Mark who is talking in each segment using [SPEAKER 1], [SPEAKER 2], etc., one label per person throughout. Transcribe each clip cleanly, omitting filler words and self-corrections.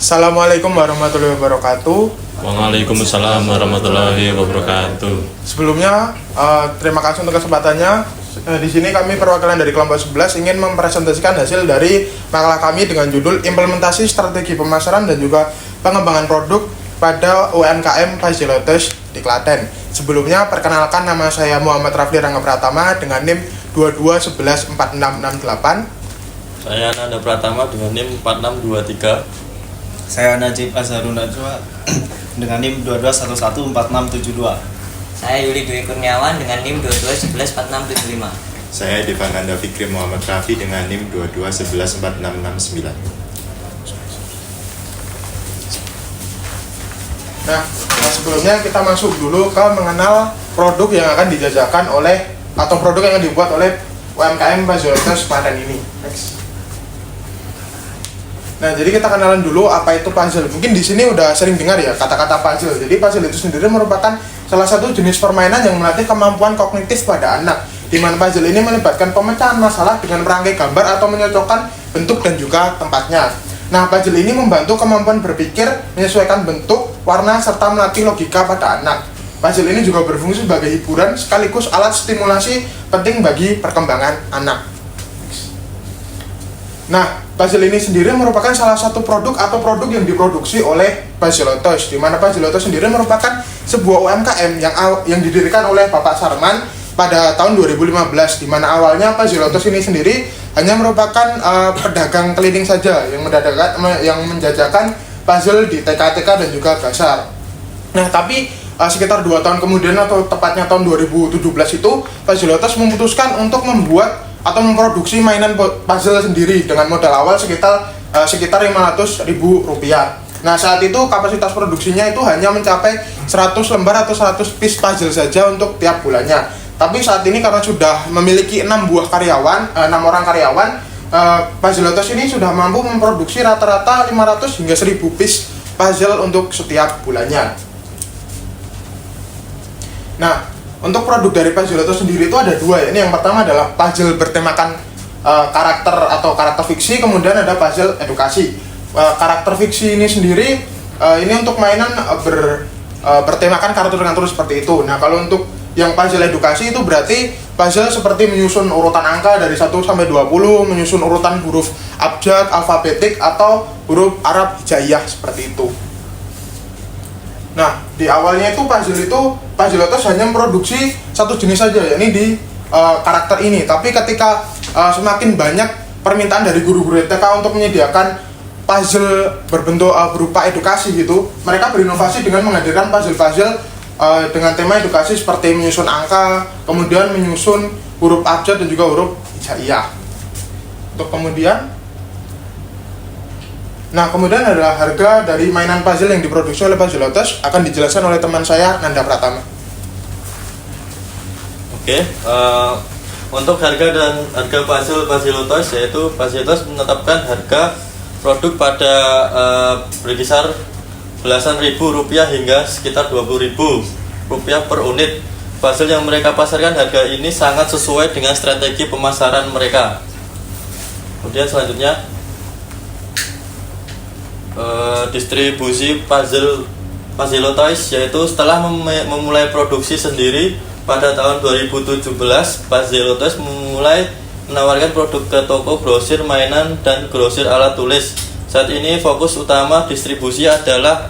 [SPEAKER 1] Assalamualaikum warahmatullahi wabarakatuh.
[SPEAKER 2] Waalaikumsalam warahmatullahi wabarakatuh.
[SPEAKER 1] Sebelumnya, terima kasih untuk kesempatannya. Di sini kami perwakilan dari kelompok 11 ingin mempresentasikan hasil dari makalah kami dengan judul Implementasi Strategi Pemasaran dan juga Pengembangan Produk pada UMKM Fazilotos di Klaten. Sebelumnya, perkenalkan, nama saya Muhammad Rafli Rangga Pratama dengan NIM 22114668.
[SPEAKER 2] Saya Nanda Pratama dengan NIM 4623.
[SPEAKER 3] Saya Najib Azharun Najwa dengan NIM 22114672.
[SPEAKER 4] Saya Yuli Dwi Kurniawan dengan NIM 22114675.
[SPEAKER 5] Saya Devananda Fikri Muhammad Rafi dengan NIM 22114669.
[SPEAKER 1] Nah, sebelumnya kita masuk dulu ke mengenal produk yang akan dijajakan oleh atau produk yang dibuat oleh UMKM Fazilotos Klaten ini. Next. Nah, jadi kita kenalan dulu apa itu puzzle. Mungkin di sini udah sering dengar ya kata-kata puzzle. Jadi puzzle itu sendiri merupakan salah satu jenis permainan yang melatih kemampuan kognitif pada anak. Di mana puzzle ini melibatkan pemecahan masalah dengan merangkai gambar atau menyocokkan bentuk dan juga tempatnya. Nah, puzzle ini membantu kemampuan berpikir, menyesuaikan bentuk, warna, serta melatih logika pada anak. Puzzle ini juga berfungsi sebagai hiburan sekaligus alat stimulasi penting bagi perkembangan anak. Nah, puzzle ini sendiri merupakan salah satu produk atau produk yang diproduksi oleh Fazilotos, di mana Fazilotos sendiri merupakan sebuah UMKM yang didirikan oleh Bapak Sarman pada tahun 2015, di mana awalnya Fazilotos ini sendiri hanya merupakan pedagang keliling saja yang menjajakan puzzle di TK-TK dan juga pasar. Nah, tapi sekitar 2 tahun kemudian atau tepatnya tahun 2017 itu Fazilotos memutuskan untuk membuat atau memproduksi mainan puzzle sendiri dengan modal awal sekitar Rp500.000. Nah, saat itu kapasitas produksinya itu hanya mencapai 100 lembar atau 100 piece puzzle saja untuk tiap bulannya. Tapi saat ini karena sudah memiliki 6 orang karyawan, Fazilotos ini sudah mampu memproduksi rata-rata 500 hingga 1000 piece puzzle untuk setiap bulannya. Nah, untuk produk dari Fazilotos sendiri itu ada 2 ya. Ini yang pertama adalah puzzle bertemakan karakter fiksi, kemudian ada puzzle edukasi. Karakter fiksi ini sendiri ini untuk mainan bertemakan kartun-kartun seperti itu. Nah, kalau untuk yang puzzle edukasi itu berarti puzzle seperti menyusun urutan angka dari 1 sampai 20, menyusun urutan huruf abjad, alfabetik atau huruf Arab hijaiyah seperti itu. Nah, di awalnya itu Fazilotos hanya memproduksi satu jenis saja, yakni di karakter ini. Tapi ketika semakin banyak permintaan dari guru-guru TK untuk menyediakan puzzle berbentuk berupa edukasi gitu, mereka berinovasi dengan menghadirkan puzzle-puzzle dengan tema edukasi seperti menyusun angka, kemudian menyusun huruf abjad dan juga huruf hijaiyah. Kemudian adalah harga dari mainan puzzle yang diproduksi oleh Fazilotos akan dijelaskan oleh teman saya Nanda Pratama.
[SPEAKER 2] Oke, untuk harga puzzle Fazilotos, yaitu Fazilotos menetapkan harga produk pada berkisar belasan ribu rupiah hingga sekitar 20.000 rupiah per unit. Puzzle yang mereka pasarkan harga ini sangat sesuai dengan strategi pemasaran mereka. Kemudian selanjutnya distribusi puzzle Fazilotos, yaitu setelah memulai produksi sendiri pada tahun 2017, Fazilotos mulai menawarkan produk ke toko grosir mainan dan grosir alat tulis. Saat ini fokus utama distribusi adalah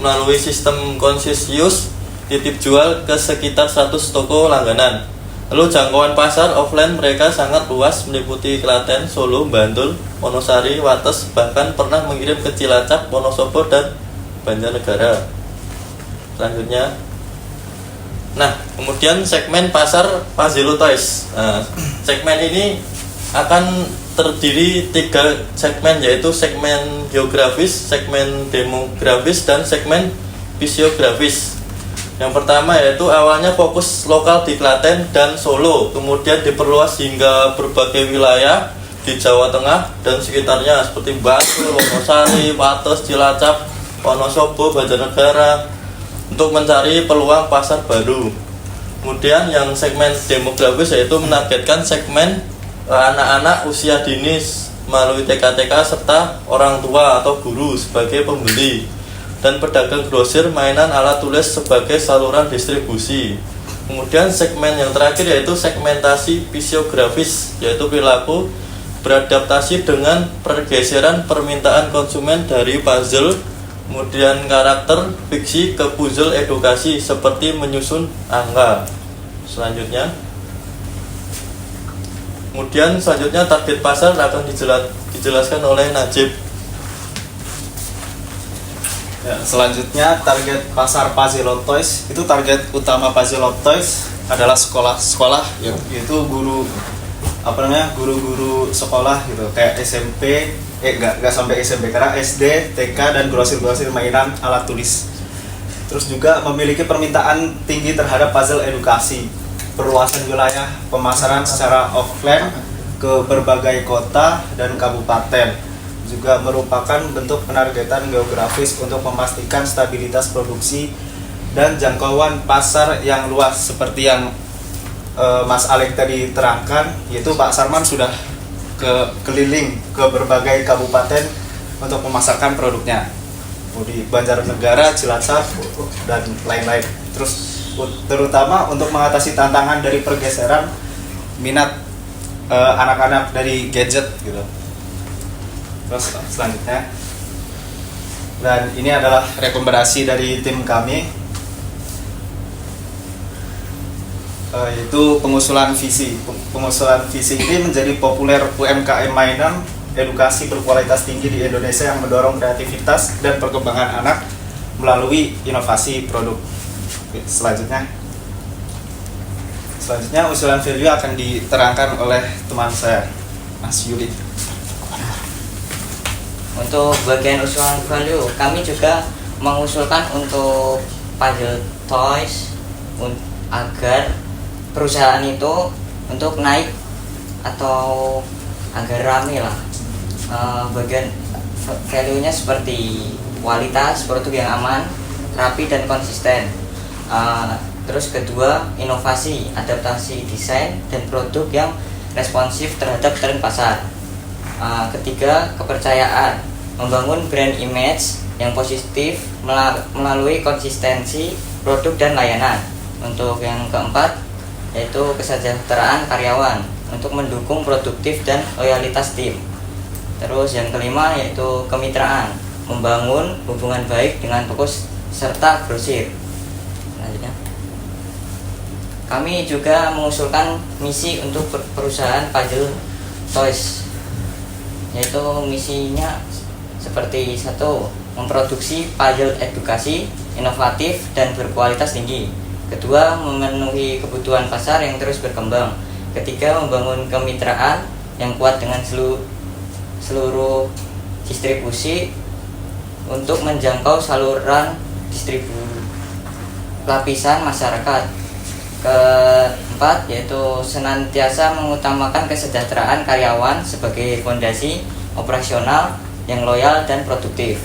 [SPEAKER 2] melalui sistem konsesius titip jual ke sekitar 100 toko langganan. Lalu jangkauan pasar offline mereka sangat luas, meliputi Klaten, Solo, Bantul, Wonosari, Wates, bahkan pernah mengirim ke Cilacap, Wonosobo, dan Banjarnegara. Selanjutnya, kemudian segmen pasar Fazilotos. Segmen ini akan terdiri 3 segmen, yaitu segmen geografis, segmen demografis, dan segmen fisiografis. Yang pertama yaitu awalnya fokus lokal di Klaten dan Solo, kemudian diperluas hingga berbagai wilayah di Jawa Tengah dan sekitarnya seperti Bantul, Wonosari, Wates, Cilacap, Wonosobo, Banjarnegara untuk mencari peluang pasar baru. Kemudian yang segmen demografis yaitu menargetkan segmen anak-anak usia dini melalui TK-TK serta orang tua atau guru sebagai pembeli, dan pedagang grosir mainan alat tulis sebagai saluran distribusi. Kemudian segmen yang terakhir yaitu segmentasi fisiografis, yaitu perilaku beradaptasi dengan pergeseran permintaan konsumen dari puzzle, kemudian karakter fiksi ke puzzle edukasi seperti menyusun angka. Kemudian selanjutnya target pasar akan dijelaskan oleh Najib.
[SPEAKER 3] Ya, selanjutnya target pasar Puzzle Toys. Itu target utama Puzzle Toys adalah sekolah-sekolah, yaitu guru-guru sekolah gitu, kayak SMP, nggak sampai SMP, karena SD, TK, dan grosir-grosir mainan alat tulis. Terus juga memiliki permintaan tinggi terhadap puzzle edukasi, perluasan wilayah pemasaran secara offline ke berbagai kota dan kabupaten, juga merupakan bentuk penargetan geografis untuk memastikan stabilitas produksi dan jangkauan pasar yang luas seperti yang Mas Alek tadi terangkan, yaitu Pak Sarman sudah keliling ke berbagai kabupaten untuk memasarkan produknya di Banjarnegara, Cilacap, dan lain-lain. Terutama untuk mengatasi tantangan dari pergeseran minat anak-anak dari gadget gitu. Terus selanjutnya, dan ini adalah rekomendasi dari tim kami, yaitu pengusulan visi. Pengusulan visi ini menjadi populer UMKM mainan edukasi berkualitas tinggi di Indonesia yang mendorong kreativitas dan perkembangan anak melalui inovasi produk. Selanjutnya usulan value akan diterangkan oleh teman saya, Mas Yuli.
[SPEAKER 4] Untuk bagian usulan value, kami juga mengusulkan untuk Puzzle Toys agar perusahaan itu untuk naik atau agar rame lah. Bagian value-nya seperti kualitas produk yang aman, rapi, dan konsisten. Terus kedua, inovasi, adaptasi desain dan produk yang responsif terhadap tren pasar. Ketiga, kepercayaan, membangun brand image yang positif melalui konsistensi produk dan layanan. Untuk yang keempat, yaitu kesejahteraan karyawan untuk mendukung produktif dan loyalitas tim. Terus yang kelima, yaitu kemitraan, membangun hubungan baik dengan toko serta grosir. Selanjutnya, kami juga mengusulkan misi untuk perusahaan Puzzle Toys, yaitu misinya seperti 1. Memproduksi puzzle edukasi inovatif dan berkualitas tinggi. Kedua, memenuhi kebutuhan pasar yang terus berkembang. Ketiga, membangun kemitraan yang kuat dengan seluruh distribusi untuk menjangkau saluran lapisan masyarakat. Keempat, yaitu senantiasa mengutamakan kesejahteraan karyawan sebagai fondasi operasional yang loyal dan produktif.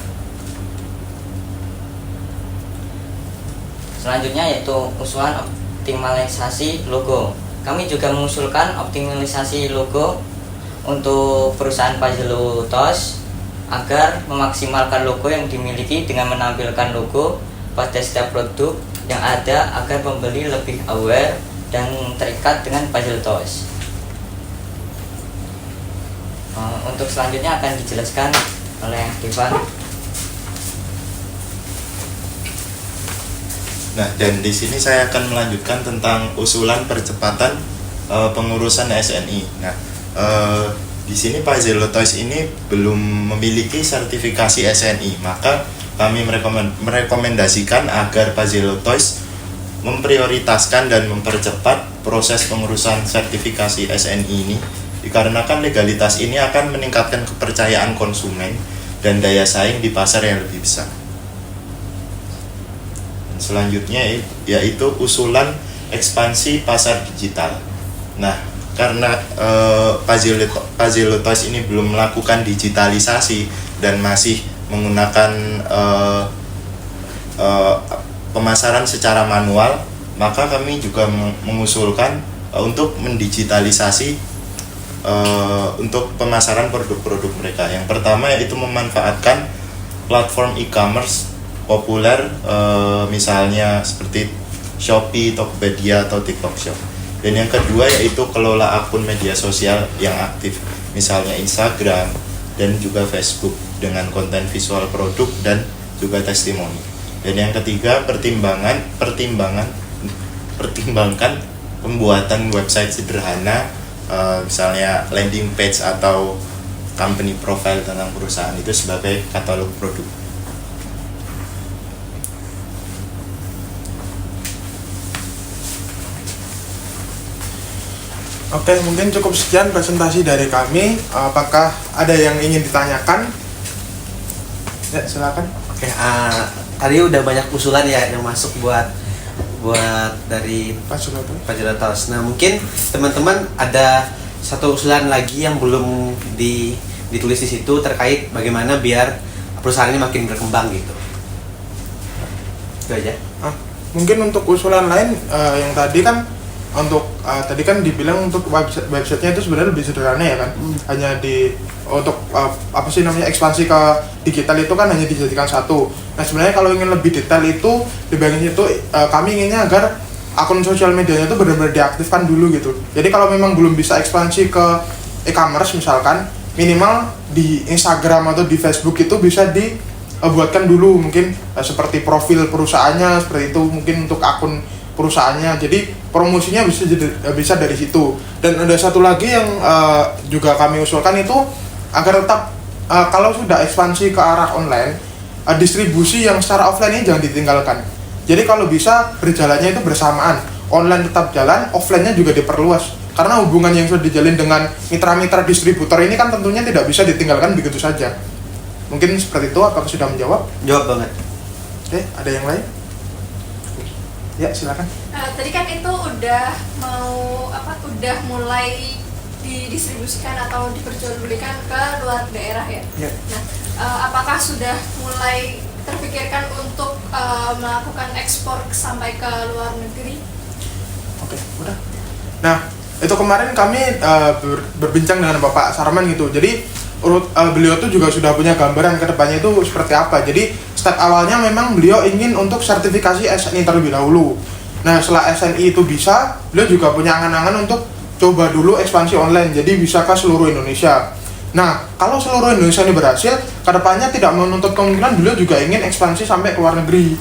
[SPEAKER 4] Selanjutnya yaitu usulan optimalisasi logo. Kami juga mengusulkan optimalisasi logo untuk perusahaan Puzzle Toys agar memaksimalkan logo yang dimiliki dengan menampilkan logo pada setiap produk yang ada agar pembeli lebih aware dan terikat dengan Puzzle Toys. Untuk selanjutnya akan dijelaskan oleh Devan.
[SPEAKER 5] Nah, dan di sini saya akan melanjutkan tentang usulan percepatan pengurusan SNI. Nah, di sini Puzzle Toys ini belum memiliki sertifikasi SNI, maka kami merekomendasikan agar Puzzle Toys memprioritaskan dan mempercepat proses pengurusan sertifikasi SNI ini, dikarenakan legalitas ini akan meningkatkan kepercayaan konsumen dan daya saing di pasar yang lebih besar. Selanjutnya yaitu usulan ekspansi pasar digital. Nah, karena Puzzle Toys ini belum melakukan digitalisasi dan masih menggunakan pemasaran secara manual, maka kami juga mengusulkan untuk mendigitalisasi untuk pemasaran produk-produk mereka. Yang pertama yaitu memanfaatkan platform e-commerce populer, misalnya seperti Shopee, Tokopedia, atau TikTok Shop. Dan yang kedua yaitu kelola akun media sosial yang aktif, misalnya Instagram dan juga Facebook dengan konten visual produk dan juga testimoni. Dan yang ketiga pertimbangkan pembuatan website sederhana, misalnya landing page atau company profile tentang perusahaan itu sebagai katalog produk.
[SPEAKER 1] Oke, mungkin cukup sekian presentasi dari kami. Apakah ada yang ingin ditanyakan? Ya, silakan.
[SPEAKER 6] Oke, tadi udah banyak usulan ya yang masuk buat dari
[SPEAKER 1] Pak Suloto.
[SPEAKER 6] Pajilotos. Nah, mungkin teman-teman ada satu usulan lagi yang belum ditulis di situ terkait bagaimana biar perusahaan ini makin berkembang gitu. Itu aja.
[SPEAKER 1] Mungkin untuk usulan lain yang tadi kan tadi kan dibilang untuk websitenya itu sebenarnya lebih sederhana ya kan, hanya untuk ekspansi ke digital itu kan hanya dijadikan satu. Nah sebenarnya kalau ingin lebih detail itu di bagian itu kami inginnya agar akun sosial medianya itu benar-benar diaktifkan dulu gitu. Jadi kalau memang belum bisa ekspansi ke e-commerce misalkan, minimal di Instagram atau di Facebook itu bisa dibuatkan dulu mungkin seperti profil perusahaannya seperti itu, mungkin untuk akun perusahaannya, jadi promosinya bisa dari situ. Dan ada satu lagi yang juga kami usulkan itu agar tetap kalau sudah ekspansi ke arah online, distribusi yang secara offline ini jangan ditinggalkan. Jadi kalau bisa berjalannya itu bersamaan, online tetap jalan, offline-nya juga diperluas, karena hubungan yang sudah dijalin dengan mitra-mitra distributor ini kan tentunya tidak bisa ditinggalkan begitu saja. Mungkin seperti itu. Apakah sudah menjawab?
[SPEAKER 6] Jawab banget.
[SPEAKER 1] Oke, ada yang lain? Ya, silakan.
[SPEAKER 7] Tadi kan itu udah mulai didistribusikan atau diperjualbelikan ke luar daerah ya.
[SPEAKER 1] Ya.
[SPEAKER 7] Nah, apakah sudah mulai terpikirkan untuk melakukan ekspor sampai ke luar negeri?
[SPEAKER 1] Oke, udah. Nah, itu kemarin kami berbincang dengan Bapak Sarman gitu. Jadi beliau tuh juga sudah punya gambaran ke depannya itu seperti apa. Jadi step awalnya memang beliau ingin untuk sertifikasi SNI terlebih dahulu. Nah setelah SNI itu bisa, beliau juga punya angan-angan untuk coba dulu ekspansi online, jadi bisa ke seluruh Indonesia. Nah kalau seluruh Indonesia ini berhasil, kedepannya tidak menuntut kemungkinan beliau juga ingin ekspansi sampai ke luar negeri.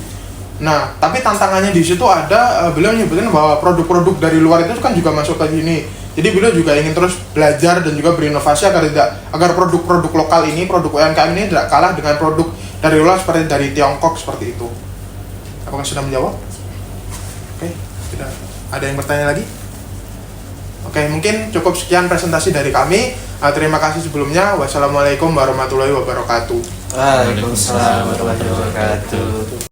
[SPEAKER 1] Nah tapi tantangannya di situ ada, beliau menyebutkan bahwa produk-produk dari luar itu kan juga masuk ke sini. Jadi beliau juga ingin terus belajar dan juga berinovasi agar produk-produk lokal ini, produk UMKM ini tidak kalah dengan produk dari luar seperti dari Tiongkok seperti itu. Apakah sudah menjawab? Oke, sudah. Ada yang bertanya lagi? Oke, mungkin cukup sekian presentasi dari kami. Terima kasih sebelumnya. Wassalamualaikum warahmatullahi wabarakatuh.
[SPEAKER 6] Waalaikumsalam warahmatullahi wabarakatuh.